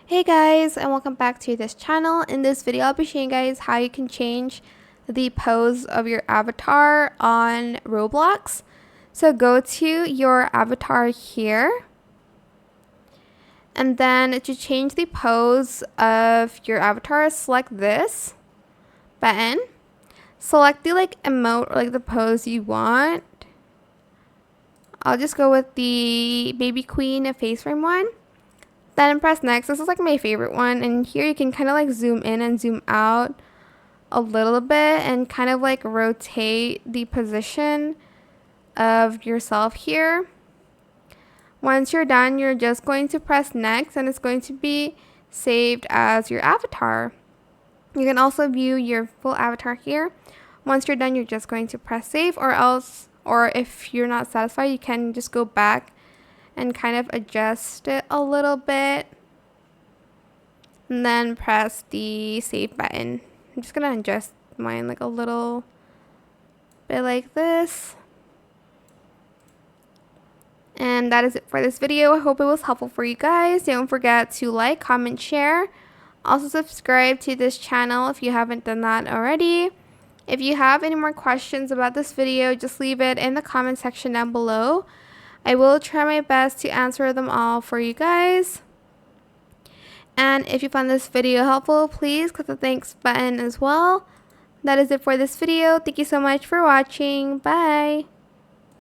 Hey guys, and welcome back to this channel. In this video I'll be showing you guys how you can change the pose of your avatar on Roblox. So go to your avatar here, and then to change the pose of your avatar, select this button, select the emote or the pose you want. I'll just go with the baby queen face frame one. Then press next. This is my favorite one, and here you can kind of zoom in and zoom out a little bit and kind of rotate the position of yourself here. Once you're done, you're just going to press next, and it's going to be saved as your avatar. You can also view your full avatar here. Once you're done, you're just going to press save, or if you're not satisfied, you can just go back and kind of adjust it a little bit, and then press the save button. I'm just gonna adjust mine a little bit like this. And that is it for this video. I hope it was helpful for you guys. Don't forget to like, comment, share. Also subscribe to this channel if you haven't done that already. If you have any more questions about this video, just leave it in the comment section down below. I will try my best to answer them all for you guys. And if you found this video helpful, please click the thanks button as well. That is it for this video. Thank you so much for watching. Bye.